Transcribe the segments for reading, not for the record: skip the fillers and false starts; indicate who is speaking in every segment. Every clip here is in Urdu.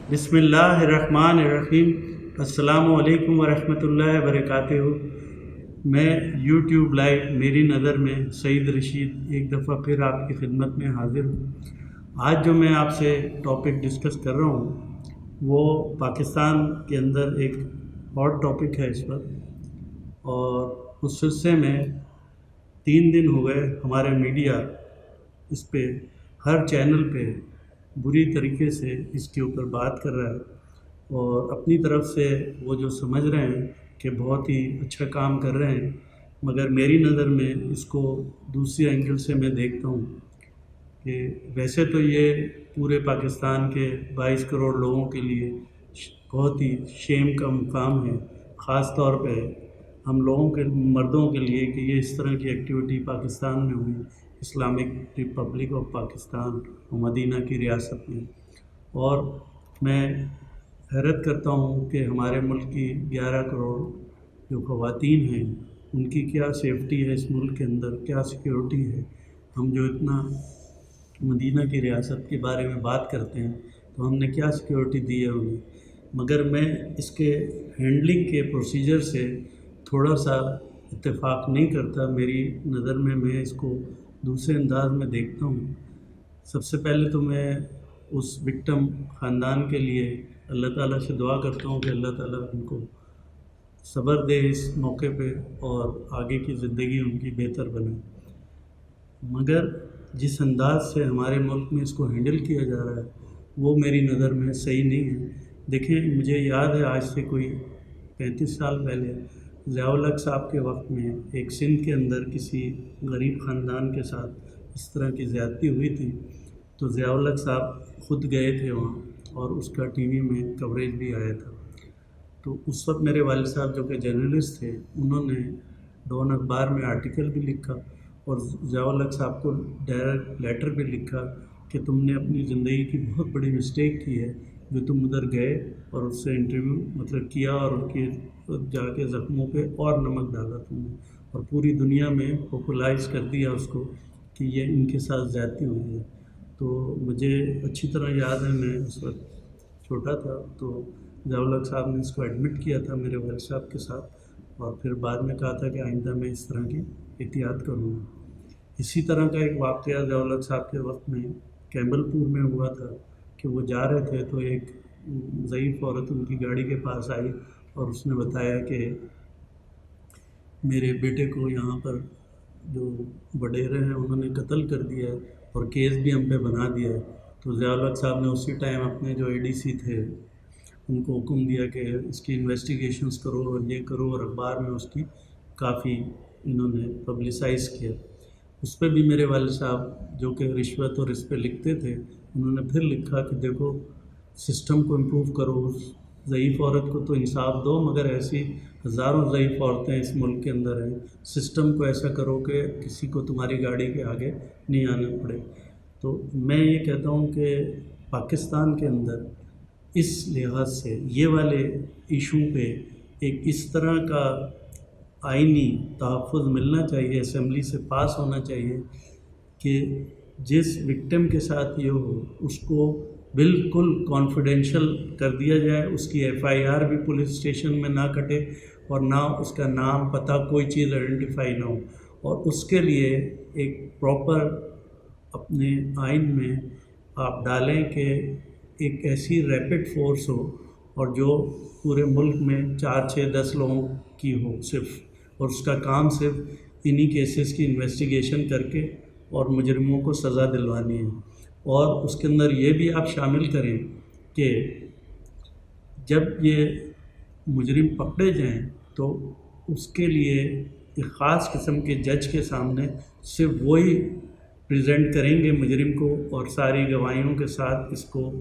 Speaker 1: بسم اللہ الرحمن الرحیم۔ السلام علیکم ورحمۃ اللہ وبرکاتہ۔ میں یوٹیوب لائیو میری نظر میں سعید رشید ایک دفعہ پھر آپ کی خدمت میں حاضر ہوں۔ آج جو میں آپ سے ٹاپک ڈسکس کر رہا ہوں وہ پاکستان کے اندر ایک ہاٹ ٹاپک ہے اس وقت، اور اس سلسلے میں 3 دن ہو گئے ہمارے میڈیا اس پہ ہر چینل پہ بری طریقے سے اس کے اوپر بات کر رہا ہے، اور اپنی طرف سے وہ جو سمجھ رہے ہیں کہ بہت ہی اچھا کام کر رہے ہیں، مگر میری نظر میں اس کو دوسری اینگل سے میں دیکھتا ہوں کہ ویسے تو یہ پورے پاکستان کے 22 کروڑ لوگوں کے لیے بہت ہی شیم کا مقام ہے، خاص طور پہ ہم لوگوں کے مردوں کے لیے کہ یہ اس طرح کی ایکٹیویٹی پاکستان میں ہوئی، اسلامک ریپبلک آف پاکستان اور مدینہ کی ریاست میں۔ اور میں حیرت کرتا ہوں کہ ہمارے ملک کی 11 کروڑ جو خواتین ہیں ان کی کیا سیفٹی ہے، اس ملک کے اندر کیا سیکیورٹی ہے۔ ہم جو اتنا مدینہ کی ریاست کے بارے میں بات کرتے ہیں تو ہم نے کیا سیکیورٹی دی ہے انہیں، مگر میں اس کے ہینڈلنگ کے پروسیجر سے تھوڑا سا اتفاق نہیں کرتا۔ میری نظر میں اس کو دوسرے انداز میں دیکھتا ہوں۔ سب سے پہلے تو میں اس وکٹم خاندان کے لیے اللہ تعالیٰ سے دعا کرتا ہوں کہ اللہ تعالیٰ ان کو صبر دے اس موقع پہ اور آگے کی زندگی ان کی بہتر بنے، مگر جس انداز سے ہمارے ملک میں اس کو ہینڈل کیا جا رہا ہے وہ میری نظر میں صحیح نہیں ہے۔ دیکھیں، مجھے یاد ہے آج سے کوئی 35 سال پہلے ضیاء الحق صاحب کے وقت میں ایک سندھ کے اندر کسی غریب خاندان کے ساتھ اس طرح کی زیادتی ہوئی تھی، تو ضیاء الحق صاحب خود گئے تھے وہاں اور اس کا ٹی وی میں کوریج بھی آیا تھا۔ تو اس وقت میرے والد صاحب جو کہ جرنلسٹ تھے، انہوں نے ڈان اخبار میں آرٹیکل بھی لکھا اور ضیاء الحق صاحب کو ڈائریکٹ لیٹر بھی لکھا کہ تم نے اپنی زندگی کی بہت بڑی مسٹیک کی ہے جو تم ادھر گئے اور اس سے انٹرویو کیا اور ان کے جا کے زخموں پہ اور نمک ڈالا تم نے، اور پوری دنیا میں پاپولائز کر دیا اس کو کہ یہ ان کے ساتھ زیادتی ہوئی ہے۔ تو مجھے اچھی طرح یاد ہے، میں اس وقت چھوٹا تھا، تو ضیاء الحق صاحب نے اس کو ایڈمٹ کیا تھا میرے والد صاحب کے ساتھ، اور پھر بعد میں کہا تھا کہ آئندہ میں اس طرح کی احتیاط کروں گا۔ اسی طرح کا ایک واقعہ ضیاء الحق صاحب کے وقت میں کیمبل پور میں ہوا تھا کہ وہ جا رہے تھے تو ایک ضعیف عورت ان کی گاڑی کے پاس آئی اور اس نے بتایا کہ میرے بیٹے کو یہاں پر جو وڈیرے ہیں انہوں نے قتل کر دیا ہے اور کیس بھی ہم پہ بنا دیا ہے۔ تو ضیاء الحق صاحب نے اسی ٹائم اپنے جو اے ڈی سی تھے ان کو حکم دیا کہ اس کی انویسٹیگیشنز کرو اور یہ کرو، اور اخبار میں اس کی کافی انہوں نے پبلسائز کیا۔ اس پہ بھی میرے والد صاحب جو کہ رشوت اور اس پہ لکھتے تھے، انہوں نے پھر لکھا کہ دیکھو سسٹم کو امپروو کرو، اس ضعیف عورت کو تو انصاف دو، مگر ایسی ہزاروں ضعیف عورتیں اس ملک کے اندر ہیں، سسٹم کو ایسا کرو کہ کسی کو تمہاری گاڑی کے آگے نہیں آنا پڑے۔ تو میں یہ کہتا ہوں کہ پاکستان کے اندر اس لحاظ سے یہ والے ایشو پہ ایک اس طرح کا آئینی تحفظ ملنا چاہیے، اسمبلی سے پاس ہونا چاہیے کہ جس وکٹم کے ساتھ یہ ہو اس کو بالکل کانفیڈینشیل کر دیا جائے، اس کی ایف آئی آر بھی پولیس اسٹیشن میں نہ کٹے اور نہ اس کا نام پتہ کوئی چیز آئیڈینٹیفائی نہ ہو، اور اس کے لیے ایک پراپر اپنے آئین میں آپ ڈالیں کہ ایک ایسی ریپڈ فورس ہو اور جو پورے ملک میں 4 6 10 لوگوں کی ہو صرف، اور اس کا کام صرف انہی کیسز کی انویسٹیگیشن کر کے اور مجرموں کو سزا دلوانی ہے۔ اور اس کے اندر یہ بھی آپ شامل کریں کہ جب یہ مجرم پکڑے جائیں تو اس کے لیے ایک خاص قسم کے جج کے سامنے صرف وہی پریزنٹ کریں گے مجرم کو، اور ساری گواہیوں کے ساتھ اس کو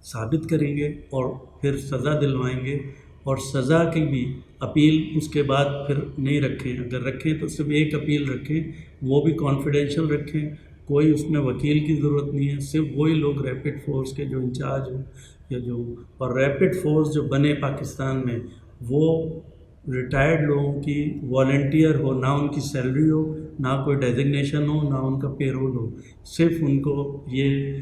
Speaker 1: ثابت کریں گے اور پھر سزا دلوائیں گے، اور سزا کی بھی اپیل اس کے بعد پھر نہیں رکھیں، اگر رکھیں تو صرف ایک اپیل رکھیں، وہ بھی کانفیڈینشیل رکھیں، کوئی اس میں وکیل کی ضرورت نہیں ہے، صرف وہی لوگ ریپڈ فورس کے جو انچارج ہوں یا جو، اور ریپڈ فورس جو بنے پاکستان میں وہ ریٹائرڈ لوگوں کی والنٹیئر ہو، نہ ان کی سیلری ہو، نہ کوئی ڈیزگنیشن ہو، نہ ان کا پے رول ہو، صرف ان کو یہ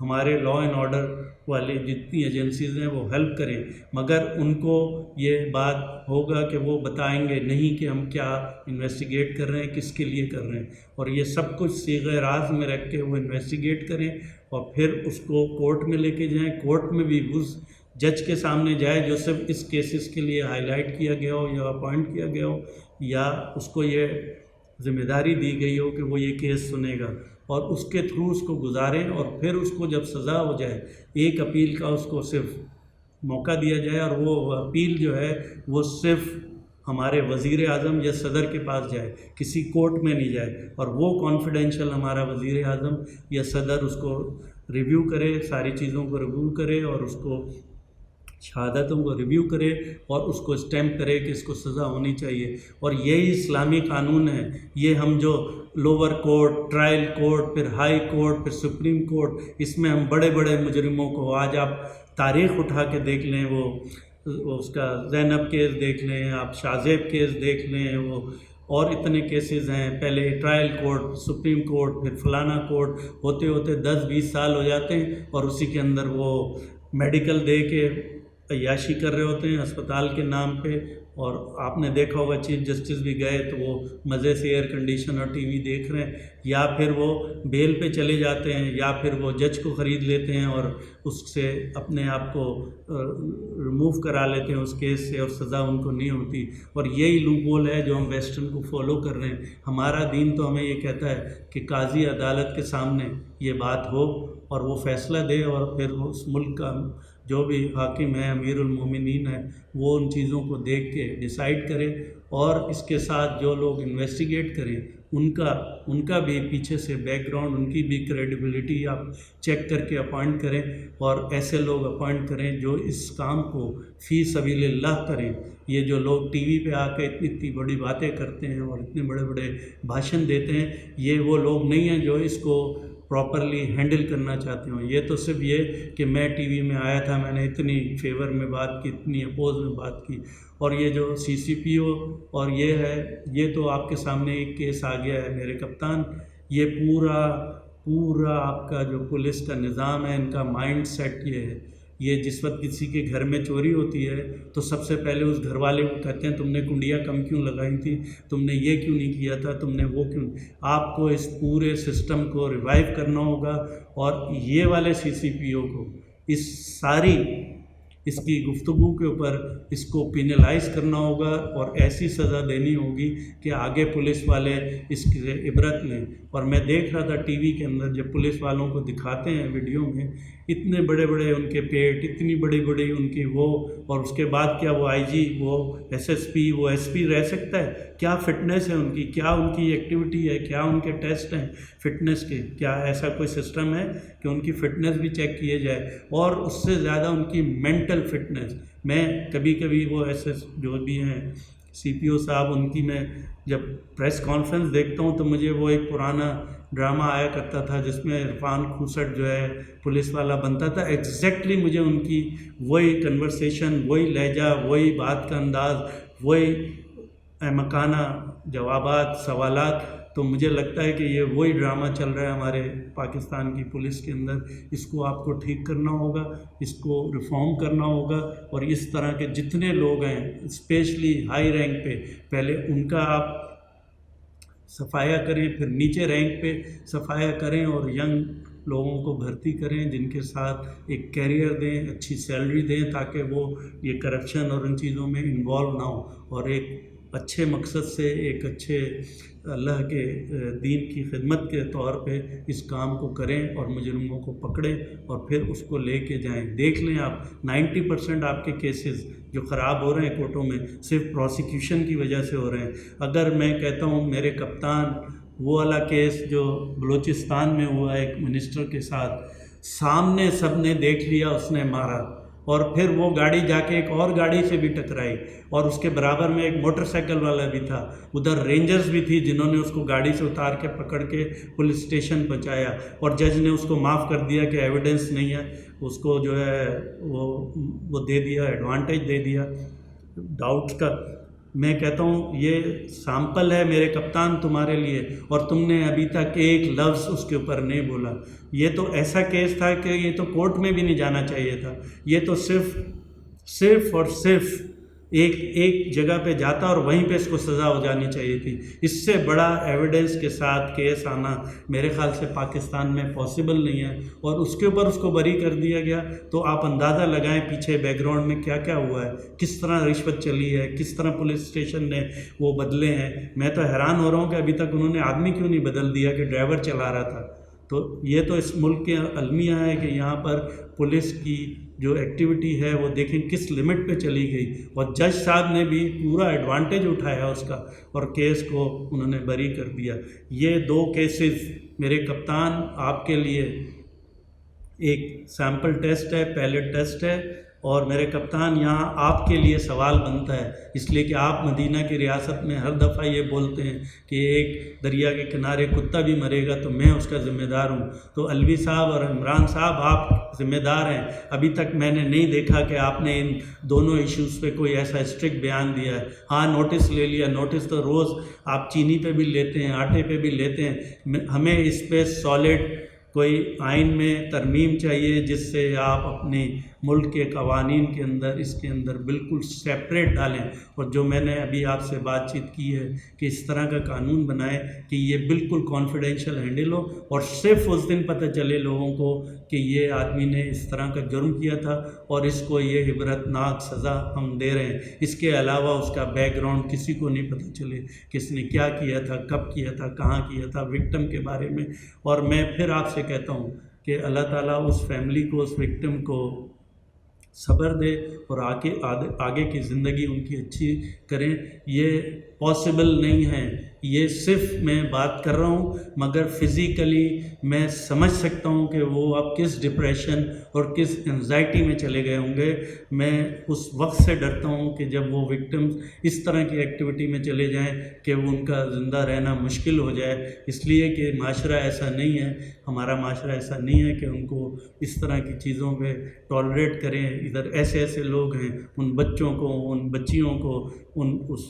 Speaker 1: ہمارے لا اینڈ آرڈر والی جتنی ایجنسیز ہیں وہ ہیلپ کریں، مگر ان کو یہ بات ہوگا کہ وہ بتائیں گے نہیں کہ ہم کیا انویسٹیگیٹ کر رہے ہیں، کس کے لیے کر رہے ہیں، اور یہ سب کچھ صیغہ راز میں رکھ کے وہ انویسٹیگیٹ کریں اور پھر اس کو کورٹ میں لے کے جائیں، کورٹ میں بھی اس جج کے سامنے جائے جو صرف اس کیسز کے لیے ہائی لائٹ کیا گیا ہو یا اپوائنٹ کیا گیا ہو، یا اس کو یہ ذمہ داری دی گئی ہو کہ وہ یہ کیس سنے گا، اور اس کے تھرو اس کو گزاریں، اور پھر اس کو جب سزا ہو جائے ایک اپیل کا اس کو صرف موقع دیا جائے، اور وہ اپیل جو ہے وہ صرف ہمارے وزیر اعظم یا صدر کے پاس جائے، کسی کورٹ میں نہیں جائے، اور وہ کانفیڈینشیل ہمارا وزیر اعظم یا صدر اس کو ریویو کرے، ساری چیزوں کو ریویو کرے اور اس کو شہادتوں کو ریویو کرے اور اس کو اسٹیمپ کرے کہ اس کو سزا ہونی چاہیے۔ اور یہی اسلامی قانون ہے، یہ ہم جو لوور کورٹ، ٹرائل کورٹ، پھر ہائی کورٹ، پھر سپریم کورٹ، اس میں ہم بڑے بڑے مجرموں کو، آج آپ تاریخ اٹھا کے دیکھ لیں، وہ اس کا زینب کیس دیکھ لیں، آپ شاہ زیب کیس دیکھ لیں، وہ اور اتنے کیسز ہیں، پہلے ٹرائل کورٹ، سپریم کورٹ، پھر فلانا کورٹ، ہوتے ہوتے 10-20 سال ہو جاتے ہیں، اور اسی کے اندر وہ میڈیکل دے کے عیاشی کر رہے ہوتے ہیں اسپتال کے نام پہ۔ اور آپ نے دیکھا ہوگا چیف جسٹس بھی گئے تو وہ مزے سے ایئر کنڈیشن اور ٹی وی دیکھ رہے ہیں، یا پھر وہ بیل پہ چلے جاتے ہیں، یا پھر وہ جج کو خرید لیتے ہیں اور اس سے اپنے آپ کو ریموو کرا لیتے ہیں اس کیس سے، اور سزا ان کو نہیں ہوتی۔ اور یہی لوپ ہول ہے جو ہم ویسٹرن کو فالو کر رہے ہیں۔ ہمارا دین تو ہمیں یہ کہتا ہے کہ قاضی عدالت کے سامنے یہ بات ہو اور وہ فیصلہ دے، اور پھر اس ملک کا جو بھی حاکم ہے، امیر المومنین ہے، وہ ان چیزوں کو دیکھ کے ڈیسائیڈ کرے، اور اس کے ساتھ جو لوگ انویسٹیگیٹ کریں ان کا بھی پیچھے سے بیک گراؤنڈ، ان کی بھی کریڈیبلٹی آپ چیک کر کے اپوائنٹ کریں، اور ایسے لوگ اپوائنٹ کریں جو اس کام کو فی سبیل اللہ کریں۔ یہ جو لوگ ٹی وی پہ آ کے اتنی بڑی باتیں کرتے ہیں اور اتنے بڑے بڑے بھاشن دیتے ہیں، یہ وہ لوگ نہیں ہیں جو اس کو پراپرلی ہینڈل کرنا چاہتے ہوں۔ یہ تو صرف یہ کہ میں ٹی وی میں آیا تھا، میں نے اتنی فیور میں بات کی، اتنی اپوز میں بات کی، اور یہ جو سی سی پی او اور یہ ہے، یہ تو آپ کے سامنے ایک کیس آ گیا ہے میرے کپتان۔ یہ پورا آپ کا جو پولیس کا نظام ہے، ان کا مائنڈ سیٹ یہ ہے، یہ جس وقت کسی کے گھر میں چوری ہوتی ہے تو سب سے پہلے اس گھر والے کو کہتے ہیں تم نے کنڈیاں کم کیوں لگائی تھی، تم نے یہ کیوں نہیں کیا تھا، تم نے وہ کیوں۔ آپ کو اس پورے سسٹم کو ریوائیو کرنا ہوگا، اور یہ والے سی سی پی او کو اس کی گفتگو کے اوپر اس کو پینلائز کرنا ہوگا، اور ایسی سزا دینی ہوگی کہ آگے پولیس والے اس کی عبرت لیں۔ اور میں دیکھ رہا تھا ٹی وی کے اندر جب پولیس والوں کو دکھاتے ہیں ویڈیو میں، اتنے بڑے بڑے ان کے پیٹ، اتنی بڑی بڑی ان کی وہ، اور اس کے بعد کیا وہ آئی جی، وہ ایس ایس پی، وہ ایس پی رہ سکتا ہے؟ کیا فٹنس ہے ان کی، کیا ان کی ایکٹیویٹی ہے، کیا ان کے ٹیسٹ ہیں فٹنس کے، کیا ایسا کوئی سسٹم ہے کہ ان کی فٹنس بھی چیک کیے جائے؟ اور اس سے زیادہ ان کی مینٹل فٹنس۔ میں کبھی وہ ایسے جو بھی ہیں سی پی او صاحب، ان کی میں جب پریس کانفرنس دیکھتا ہوں تو مجھے وہ ایک پرانا ڈرامہ آیا کرتا تھا جس میں عرفان کھوسٹ جو ہے پولیس والا بنتا تھا، ایگزیکٹلی مجھے ان کی وہی کنورسیشن، وہی لہجہ، وہی بات کا انداز، وہی احمقانہ جوابات، سوالات۔ تو مجھے لگتا ہے کہ یہ وہی ڈرامہ چل رہا ہے ہمارے پاکستان کی پولیس کے اندر۔ اس کو آپ کو ٹھیک کرنا ہوگا، اس کو ریفارم کرنا ہوگا، اور اس طرح کے جتنے لوگ ہیں اسپیشلی ہائی رینک پہ، پہلے ان کا آپ صفایا کریں، پھر نیچے رینک پہ صفایا کریں، اور ینگ لوگوں کو بھرتی کریں جن کے ساتھ ایک کیریئر دیں، اچھی سیلری دیں، تاکہ وہ یہ کرپشن اور ان چیزوں میں انوالو نہ ہو، اور ایک اچھے مقصد سے، ایک اچھے اللہ کے دین کی خدمت کے طور پہ اس کام کو کریں، اور مجرموں کو پکڑیں، اور پھر اس کو لے کے جائیں۔ دیکھ لیں آپ 90% آپ کے کیسز جو خراب ہو رہے ہیں کورٹوں میں صرف پروسیکیوشن کی وجہ سے ہو رہے ہیں۔ اگر میں کہتا ہوں میرے کپتان، وہ والا کیس جو بلوچستان میں ہوا ایک منسٹر کے ساتھ، سامنے سب نے دیکھ لیا اس نے مارا، اور پھر وہ گاڑی جا کے ایک اور گاڑی سے بھی ٹکرائی، اور اس کے برابر میں ایک موٹر سائیکل والا بھی تھا، ادھر رینجرز بھی تھی جنہوں نے اس کو گاڑی سے اتار کے پکڑ کے پولیس اسٹیشن پہنچایا، اور جج نے اس کو معاف کر دیا کہ ایویڈنس نہیں ہے، اس کو جو ہے وہ دے دیا، ایڈوانٹیج دے دیا ڈاؤٹ کا۔ میں کہتا ہوں یہ سیمپل ہے میرے کپتان تمہارے لیے، اور تم نے ابھی تک ایک لفظ اس کے اوپر نہیں بولا۔ یہ تو ایسا کیس تھا کہ یہ تو کورٹ میں بھی نہیں جانا چاہیے تھا، یہ تو صرف اور صرف ایک جگہ پہ جاتا اور وہیں پہ اس کو سزا ہو جانی چاہیے تھی۔ اس سے بڑا ایویڈنس کے ساتھ کیس آنا میرے خیال سے پاکستان میں پاسبل نہیں ہے، اور اس کے اوپر اس کو بری کر دیا گیا۔ تو آپ اندازہ لگائیں پیچھے بیک گراؤنڈ میں کیا کیا ہوا ہے، کس طرح رشوت چلی ہے، کس طرح پولیس اسٹیشن نے وہ بدلے ہیں۔ میں تو حیران ہو رہا ہوں کہ ابھی تک انہوں نے آدمی کیوں نہیں بدل دیا کہ ڈرائیور چلا رہا تھا۔ تو یہ تو اس ملک کے المیہ ہے کہ یہاں پر پولیس کی جو ایکٹیویٹی ہے وہ دیکھیں کس لمٹ پہ چلی گئی، اور جج صاحب نے بھی پورا ایڈوانٹیج اٹھایا اس کا، اور کیس کو انہوں نے بری کر دیا۔ یہ 2 کیسز میرے کپتان آپ کے لیے ایک سیمپل ٹیسٹ ہے، پیلٹ ٹیسٹ ہے، اور میرے کپتان یہاں آپ کے لیے سوال بنتا ہے، اس لیے کہ آپ مدینہ کی ریاست میں ہر دفعہ یہ بولتے ہیں کہ ایک دریا کے کنارے کتا بھی مرے گا تو میں اس کا ذمہ دار ہوں۔ تو الوی صاحب اور عمران صاحب آپ ذمہ دار ہیں۔ ابھی تک میں نے نہیں دیکھا کہ آپ نے ان دونوں ایشوز پہ کوئی ایسا اسٹرکٹ بیان دیا ہے۔ ہاں نوٹس لے لیا، نوٹس تو روز آپ چینی پہ بھی لیتے ہیں، آٹے پہ بھی لیتے ہیں۔ ہمیں اس پہ سالڈ کوئی آئین میں ترمیم چاہیے جس سے آپ اپنے ملک کے قوانین کے اندر اس کے اندر بالکل سیپریٹ ڈالیں، اور جو میں نے ابھی آپ سے بات چیت کی ہے کہ اس طرح کا قانون بنائے کہ یہ بالکل کانفیڈینشیل ہینڈل ہو، اور صرف اس دن پتہ چلے لوگوں کو کہ یہ آدمی نے اس طرح کا جرم کیا تھا اور اس کو یہ عبرتناک سزا ہم دے رہے ہیں۔ اس کے علاوہ اس کا بیک گراؤنڈ کسی کو نہیں پتہ چلے کہ اس نے کیا کیا تھا، کب کیا تھا، کہاں کیا تھا، وکٹم کے بارے میں۔ اور میں پھر آپ سے کہتا ہوں کہ اللہ تعالیٰ اس فیملی کو، اس وکٹم کو صبر دے اور آگے کی زندگی ان کی اچھی کریں۔ یہ پاسبل نہیں ہے، یہ صرف میں بات کر رہا ہوں، مگر فزیکلی میں سمجھ سکتا ہوں کہ وہ اب کس ڈپریشن اور کس انزائٹی میں چلے گئے ہوں گے۔ میں اس وقت سے ڈرتا ہوں کہ جب وہ وکٹمز اس طرح کی ایکٹیویٹی میں چلے جائیں کہ وہ ان کا زندہ رہنا مشکل ہو جائے، اس لیے کہ معاشرہ ایسا نہیں ہے، ہمارا معاشرہ ایسا نہیں ہے کہ ان کو اس طرح کی چیزوں پہ ٹالریٹ کریں۔ ادھر ایسے لوگ ہیں، ان بچوں کو، ان بچیوں کو، اس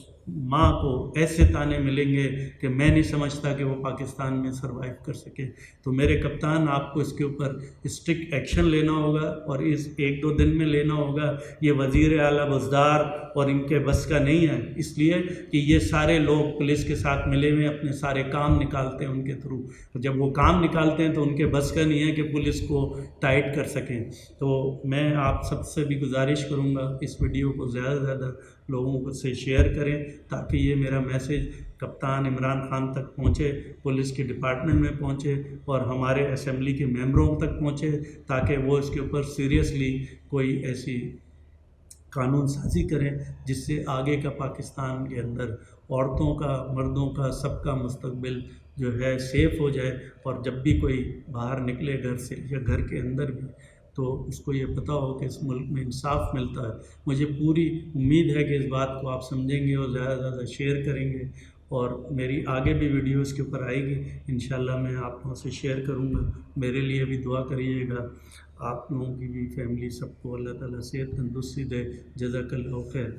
Speaker 1: ماں کو ایسے تانے ملیں گے کہ میں نہیں سمجھتا کہ وہ پاکستان میں سروائیو کر سکے۔ تو میرے کپتان آپ کو اس کے اوپر اسٹرکٹ ایکشن لینا ہوگا، اور اس 1-2 دن میں لینا ہوگا۔ یہ وزیر اعلیٰ بزدار اور ان کے بس کا نہیں ہے، اس لیے کہ یہ سارے لوگ پولیس کے ساتھ ملے ہوئے اپنے سارے کام نکالتے ہیں ان کے تھرو، جب وہ کام نکالتے ہیں تو ان کے بس کا نہیں ہے کہ پولیس کو ٹائٹ کر سکیں۔ تو میں آپ سب سے بھی گزارش کروں گا اس ویڈیو کو زیادہ سے زیادہ لوگوں سے شیئر کریں تاکہ یہ میرا میسیج کپتان عمران خان تک پہنچے، پولیس کے ڈپارٹمنٹ میں پہنچے، اور ہمارے اسمبلی کے ممبروں تک پہنچے، تاکہ وہ اس کے اوپر سیریسلی کوئی ایسی قانون سازی کریں جس سے آگے کا پاکستان کے اندر عورتوں کا، مردوں کا، سب کا مستقبل جو ہے سیف ہو جائے، اور جب بھی کوئی باہر نکلے گھر سے یا گھر کے اندر بھی تو اس کو یہ پتہ ہو کہ اس ملک میں انصاف ملتا ہے۔ مجھے پوری امید ہے کہ اس بات کو آپ سمجھیں گے اور زیادہ سے زیادہ شیئر کریں گے، اور میری آگے بھی ویڈیو اس کے اوپر آئے گی، انشاءاللہ میں آپ لوگوں سے شیئر کروں گا۔ میرے لیے بھی دعا کریے گا، آپ لوگوں کی بھی فیملی سب کو اللہ تعالیٰ صحت تندرستی دے۔ جزاک اللہ خیر۔